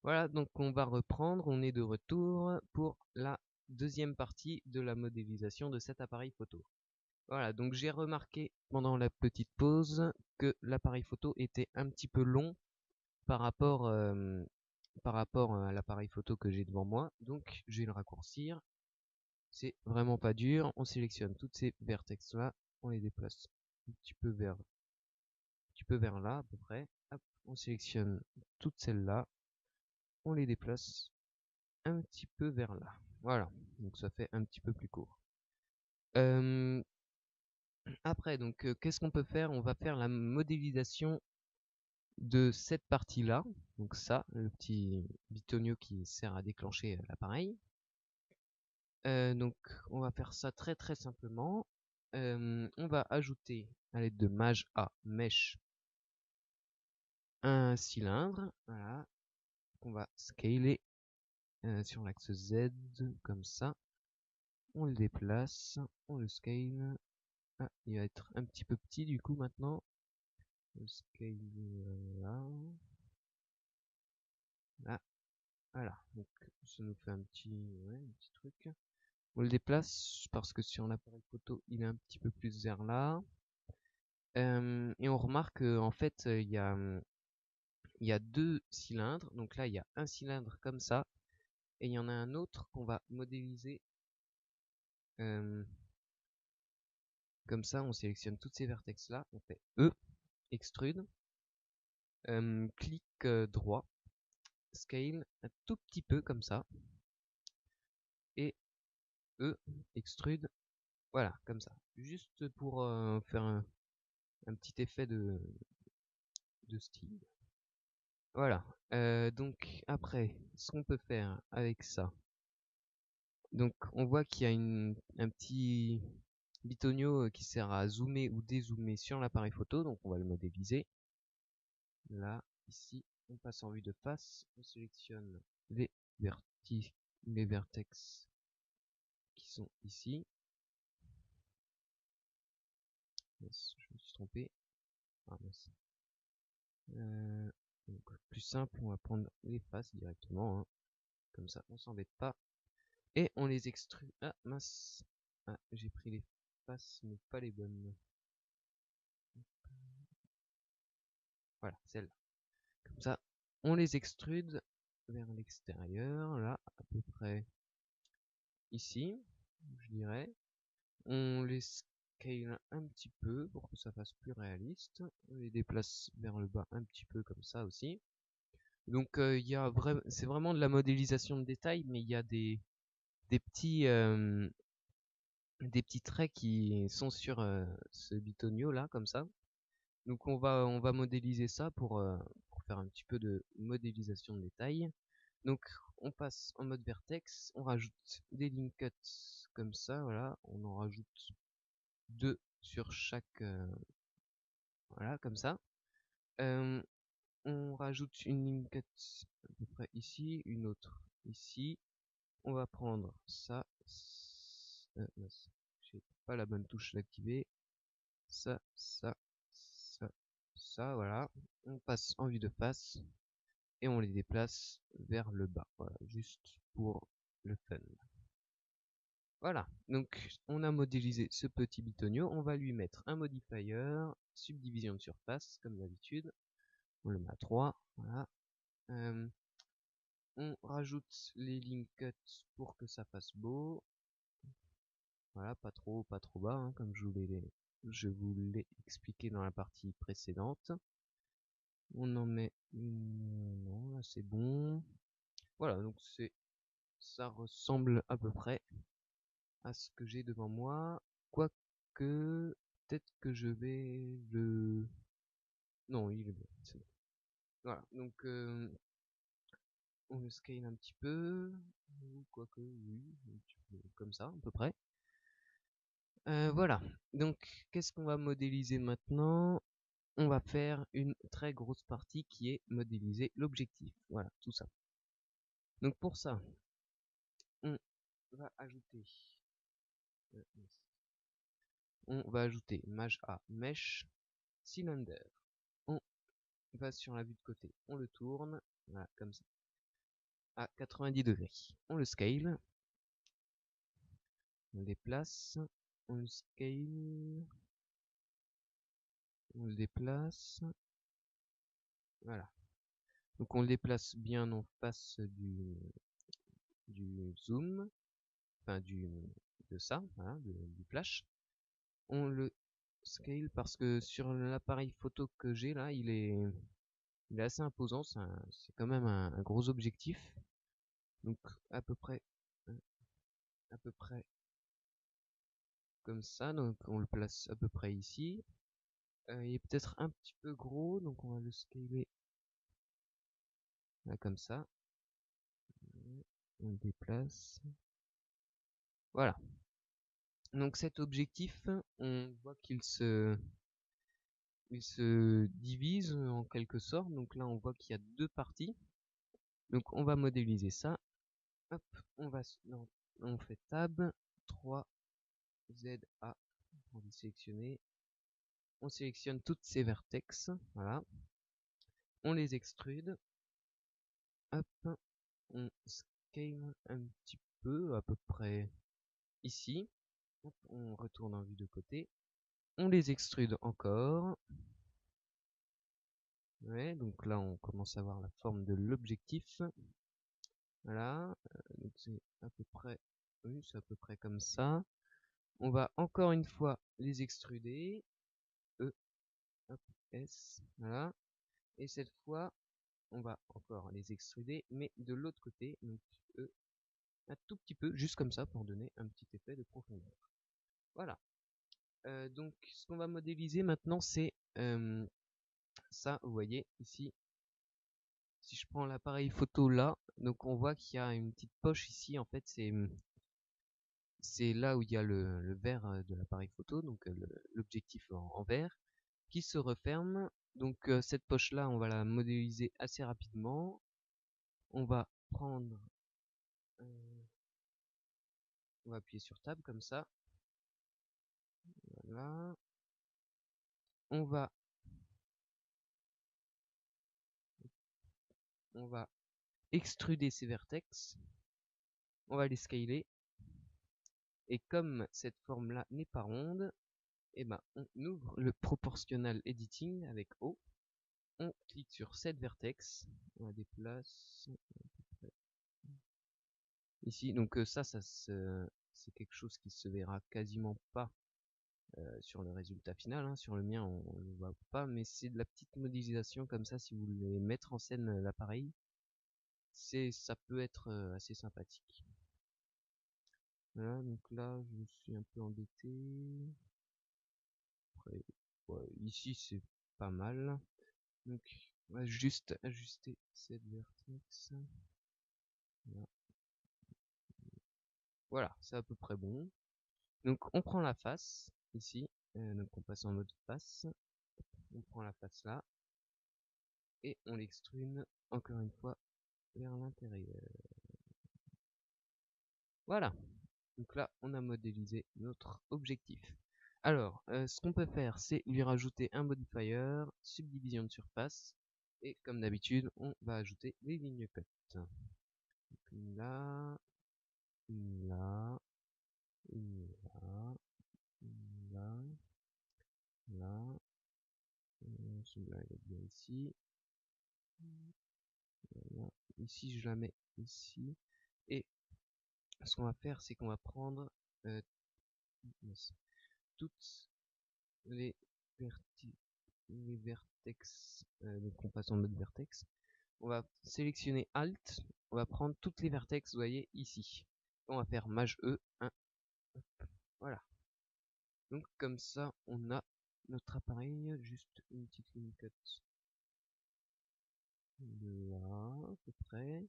Voilà, donc on va reprendre, on est de retour pour la deuxième partie de la modélisation de cet appareil photo. Voilà, donc j'ai remarqué pendant la petite pause que l'appareil photo était un petit peu long par rapport, à l'appareil photo que j'ai devant moi, donc je vais le raccourcir. C'est vraiment pas dur, on sélectionne toutes ces vertex là, on les déplace un petit peu vers là à peu près. Hop, on sélectionne toutes celles-là, on les déplace un petit peu vers là. Voilà, donc ça fait un petit peu plus court. Après, donc, qu'est-ce qu'on peut faire? On va faire la modélisation de cette partie-là. Donc ça, le petit bitonio qui sert à déclencher l'appareil. Donc, on va faire ça très très simplement. On va ajouter à l'aide de Maj A Mesh un cylindre, voilà, qu'on va scaler sur l'axe Z, comme ça. On le déplace, on le scale. Ah, il va être un petit peu petit du coup maintenant. Le scale là. Là, voilà. Donc ça nous fait ouais, un petit truc. On le déplace parce que sur l'appareil photo, il est un petit peu plus vers là. Et on remarque qu'en fait, il y a deux cylindres. Donc là, il y a un cylindre comme ça. Et il y en a un autre qu'on va modéliser euh, comme ça. On sélectionne toutes ces vertex là. On fait E, extrude. Clic droit. Scale un tout petit peu comme ça. Et E, extrude. Voilà, comme ça. Juste pour faire un petit effet de style. Voilà. Donc après, ce qu'on peut faire avec ça. Donc on voit qu'il y a un petit bitonio qui sert à zoomer ou dézoomer sur l'appareil photo. Donc on va le modéliser. Là, ici, on passe en vue de face. On sélectionne les les vertex qui sont ici. Mince, je me suis trompé. Ah, mince. Donc, plus simple, on va prendre les faces directement, hein. Comme ça, on s'embête pas. Et on les extrude. Ah, mince. Ah, j'ai pris les faces, mais pas les bonnes. Voilà, celles-là. Comme ça, on les extrude vers l'extérieur, là, à peu près ici, je dirais. On les scale un petit peu pour que ça fasse plus réaliste. On les déplace vers le bas un petit peu comme ça aussi. Donc c'est vraiment de la modélisation de détail, mais il y a des petits des petits traits qui sont sur ce bitonio là comme ça. Donc on va modéliser ça pour faire un petit peu de modélisation de détail. Donc on passe en mode vertex, on rajoute des link cuts comme ça, voilà, on en rajoute deux sur chaque voilà comme ça. Euh, on rajoute une link cut à peu près ici, une autre ici. On va prendre ça, mince, j'ai pas la bonne touche d'activer. Ça, ça, ça, voilà. On passe en vue de face et on les déplace vers le bas. Voilà, juste pour le fun. Voilà, donc on a modélisé ce petit bitonio. On va lui mettre un modifier, subdivision de surface, comme d'habitude. On le met à 3, voilà. On rajoute les link cuts pour que ça fasse beau. Voilà, pas trop bas, hein, comme je vous l'ai expliqué dans la partie précédente. On en met une, non, là c'est bon. Voilà, donc ça ressemble à peu près à ce que j'ai devant moi. Quoique, peut-être que je vais le... Non, il est bon, c'est bon. Voilà, donc on le scale un petit peu. Quoique, oui, un petit peu comme ça, à peu près. Voilà, donc qu'est-ce qu'on va modéliser maintenant? On va faire une très grosse partie qui est modéliser l'objectif. Voilà, tout ça. Donc pour ça, on va ajouter Maj A Mesh Cylinder. On va sur la vue de côté, on le tourne, voilà, comme ça. à 90 degrés. On le scale. On le déplace. On le scale. On le déplace. Voilà. Donc on le déplace bien en face du zoom. Enfin de ça, voilà, du flash. On le scale parce que sur l'appareil photo que j'ai là, il est assez imposant, c'est quand même un gros objectif. Donc à peu près comme ça, donc on le place à peu près ici. Il est peut-être un petit peu gros, donc on va le scaler là comme ça. On le déplace. Voilà. Donc cet objectif, on voit qu'il se divise en quelque sorte. Donc là, on voit qu'il y a deux parties. Donc on va modéliser ça. Hop, on fait Tab 3 ZA. On va sélectionner. On sélectionne toutes ces vertex. Voilà. On les extrude. Hop, on scale un petit peu, à peu près ici. Hop, on retourne en vue de côté. On les extrude encore. Ouais, donc là on commence à voir la forme de l'objectif. Voilà, donc c'est à peu près, oui, c'est à peu près comme ça. On va encore une fois les extruder. E, hop, S, voilà. Et cette fois, on va encore les extruder, mais de l'autre côté, donc E, un tout petit peu, juste comme ça, pour donner un petit effet de profondeur. Voilà. Donc, ce qu'on va modéliser maintenant, c'est ça, vous voyez, ici. Si je prends l'appareil photo là, donc on voit qu'il y a une petite poche ici, en fait, c'est là où il y a le verre de l'appareil photo, donc l'objectif en verre, qui se referme. Donc cette poche là, on va la modéliser assez rapidement. On va prendre, on va appuyer sur Tab comme ça. Voilà. On va extruder ces vertex. On va les scaler. Et comme cette forme là n'est pas ronde, et ben on ouvre le proportional editing avec O. On clique sur cette vertex. On la déplace ici. Donc ça c'est quelque chose qui se verra quasiment pas sur le résultat final. Hein. Sur le mien, on ne le voit pas, mais c'est de la petite modélisation comme ça. Si vous voulez mettre en scène l'appareil, ça peut être assez sympathique. Voilà, donc là, je suis un peu embêté. Après, ouais, ici, c'est pas mal. Donc, on va juste ajuster cette vertex. Voilà, voilà, c'est à peu près bon. Donc, on prend la face ici. Donc, on passe en mode face. On prend la face là. Et on l'extrude encore une fois vers l'intérieur. Voilà. Donc là, on a modélisé notre objectif. Alors, ce qu'on peut faire, c'est lui rajouter un modifier, subdivision de surface, et comme d'habitude, on va ajouter les lignes cut. Donc, une là, une là, une là, une là, là, celui-là il est bien ici. Voilà. Ici, je la mets ici. Et ce qu'on va faire, c'est qu'on va prendre toutes les vertex, donc on passe en mode vertex. On va sélectionner Alt, on va prendre toutes les vertex, vous voyez ici. On va faire Maj E 1. Voilà. Donc comme ça, on a notre appareil, juste une petite ligne cut là, à peu près.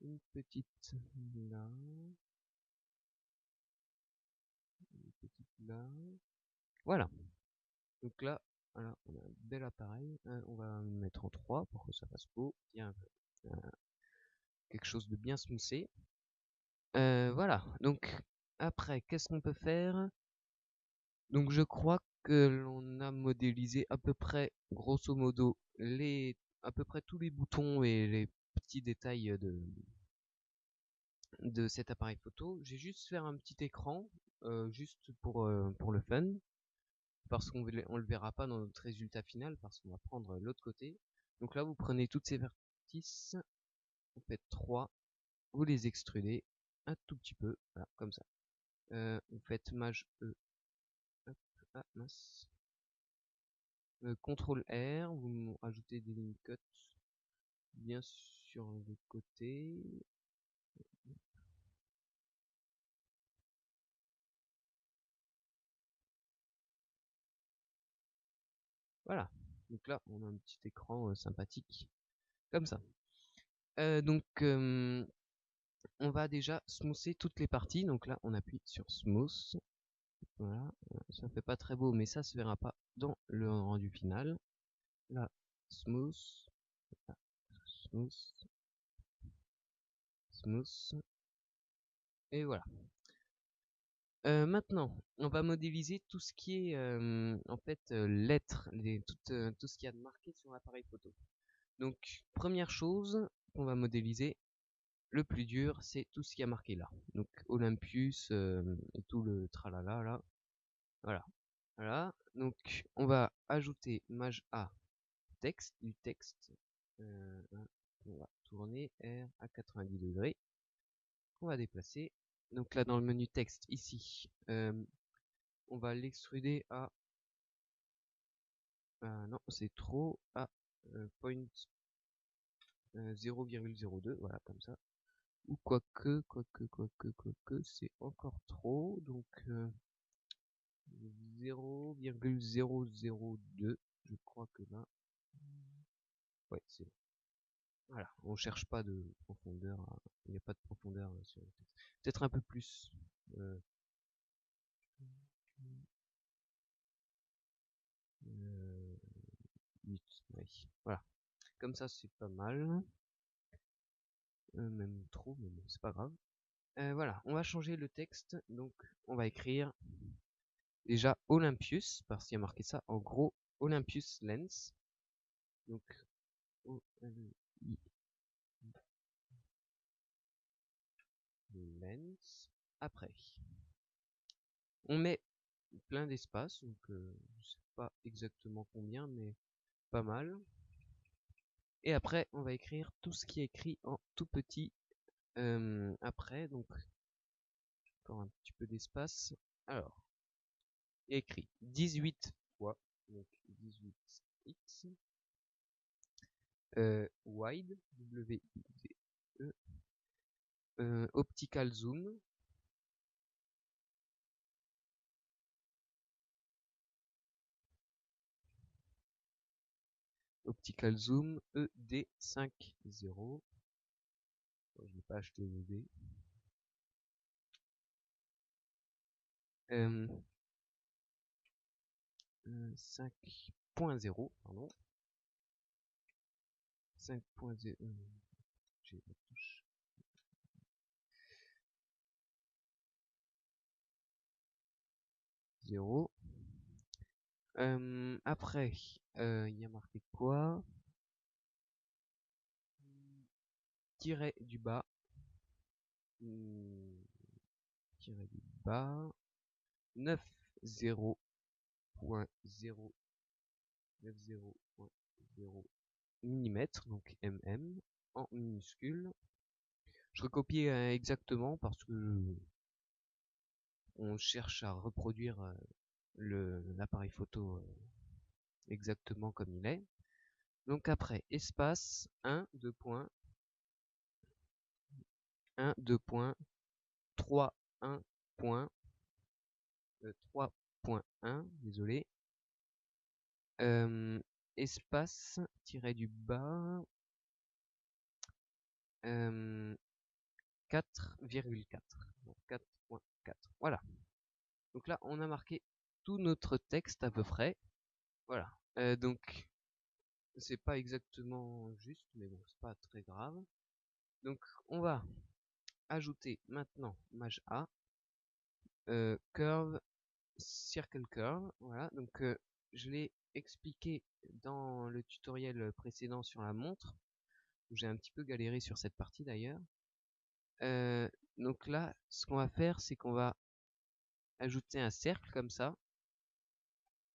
Une petite là. Une petite là. Voilà. Donc là, voilà, on a un bel appareil. On va le mettre en 3 pour que ça fasse beau. Il y a quelque chose de bien smoothé. Voilà. Donc après, qu'est-ce qu'on peut faire? Donc je crois que l'on a modélisé à peu près, grosso modo, à peu près tous les boutons et les petits détails de cet appareil photo, j'ai juste faire un petit écran, juste pour le fun, parce qu'on le verra pas dans notre résultat final, parce qu'on va prendre l'autre côté. Donc là, vous prenez toutes ces vertices, vous faites 3, vous les extrudez un tout petit peu, voilà, comme ça. Vous faites Maj E, hop, ah mince, CTRL R, vous rajoutez des lignes cut bien sur le côté. Voilà, donc là on a un petit écran sympathique, comme ça. Donc on va déjà smoother toutes les parties, donc là on appuie sur Smooth. Voilà, ça fait pas très beau, mais ça se verra pas dans le rendu final. Là, Smooth, là, Smooth, Smooth, et voilà. Maintenant, on va modéliser tout ce qui est en fait lettres, tout ce qu'il y a de marqué sur l'appareil photo. Donc, première chose qu'on va modéliser, le plus dur, c'est tout ce qui a marqué là. Donc, Olympus et tout le tralala là. Voilà. Voilà. Donc, on va ajouter Maj A texte, du texte. On va tourner R à 90 degrés. On va déplacer. Donc là, dans le menu texte, ici, on va l'extruder à... non, c'est trop. À point 0,02, voilà, comme ça. Ou quoique, c'est encore trop. Donc 0,002, je crois que là... Ouais, c'est bon. Voilà, on cherche pas de profondeur, il n'y a pas de profondeur sur le texte. Peut-être un peu plus. 8, ouais. Voilà. Comme ça, c'est pas mal. Même trop, mais bon, c'est pas grave. Voilà, on va changer le texte. Donc, on va écrire déjà Olympus, parce qu'il y a marqué ça en gros, Olympus Lens. Donc, Lens. Après, on met plein d'espace, donc je sais pas exactement combien, mais pas mal. Et après, on va écrire tout ce qui est écrit en tout petit après, donc encore un petit peu d'espace. Alors, il y a écrit 18 fois, donc 18x, wide, W-I-D-E, optical zoom, ED50. Bon, je n'ai pas acheté l'ED. 5.0, pardon. 5.0, j'ai la touche. 0. Après, il y a marqué quoi? Tiret du bas. Tiret du bas. 90.0 mm, donc mm, en minuscule. Je recopie exactement parce que on cherche à reproduire l'appareil photo exactement comme il est. Donc après, espace 1, 2 points, 1, 2 points, 3, 1 point, 3.1, désolé. Espace, tiré du bas, 4,4. 4.4. Voilà. Donc là, on a marqué tout notre texte à peu près. Voilà. Donc, c'est pas exactement juste, mais bon, c'est pas très grave. Donc, on va ajouter maintenant Maj A, curve, circle curve. Voilà. Donc, je l'ai expliqué dans le tutoriel précédent sur la montre. J'ai un petit peu galéré sur cette partie d'ailleurs. Donc là, ce qu'on va faire, c'est qu'on va ajouter un cercle comme ça,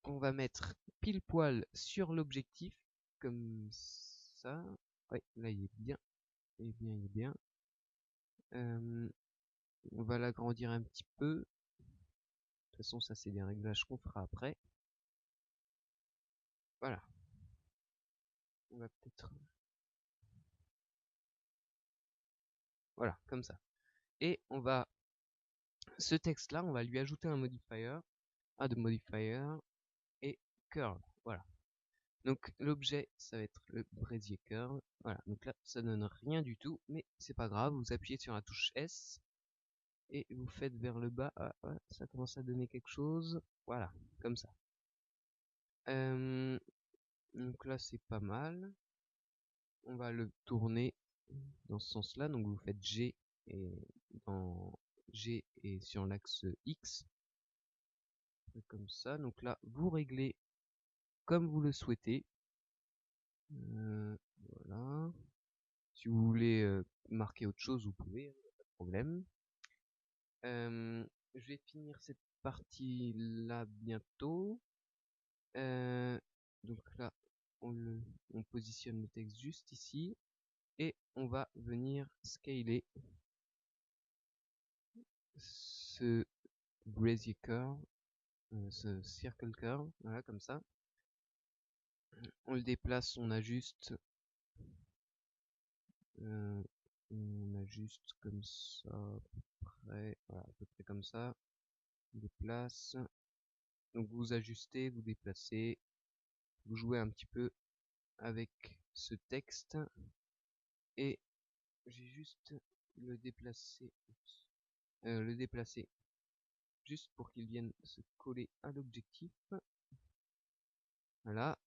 qu'on va mettre pile poil sur l'objectif, comme ça. Ouais, là il est bien, il est bien, il est bien. On va l'agrandir un petit peu. De toute façon, ça c'est des réglages qu'on fera après. Voilà. On va peut-être... Voilà, comme ça. Et on va... Ce texte-là, on va lui ajouter un modifier. Add modifier et curve. Voilà. Donc l'objet, ça va être le brésier curve. Voilà. Donc là, ça donne rien du tout, mais c'est pas grave. Vous appuyez sur la touche S et vous faites vers le bas. Ah, ouais, ça commence à donner quelque chose. Voilà, comme ça. Donc là, c'est pas mal. On va le tourner dans ce sens-là. Donc vous faites G et dans G et sur l'axe X. Comme ça. Donc là, vous réglez comme vous le souhaitez. Voilà. Si vous voulez marquer autre chose, vous pouvez, pas de problème. Je vais finir cette partie-là bientôt. Donc là, on positionne le texte juste ici. Et on va venir scaler ce brazier curve, ce circle curve, voilà, comme ça. On le déplace, on ajuste. On ajuste comme ça, à peu près, voilà, à peu près comme ça. On déplace. Donc vous ajustez, vous déplacez, vous jouez un petit peu avec ce texte. Et j'ai juste le déplacer, juste pour qu'il vienne se coller à l'objectif. Voilà.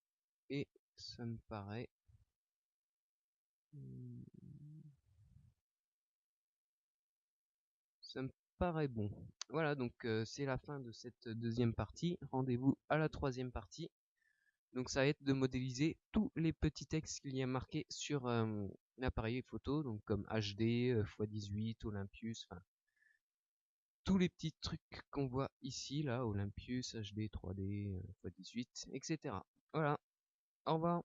Et ça me paraît bon. Voilà, donc c'est la fin de cette deuxième partie. Rendez-vous à la troisième partie. Donc ça va être de modéliser tous les petits textes qu'il y a marqués sur l'appareil photo, donc comme HD, x18, Olympus, enfin tous les petits trucs qu'on voit ici, là, Olympus, HD, 3D, x18, etc. Voilà, au revoir.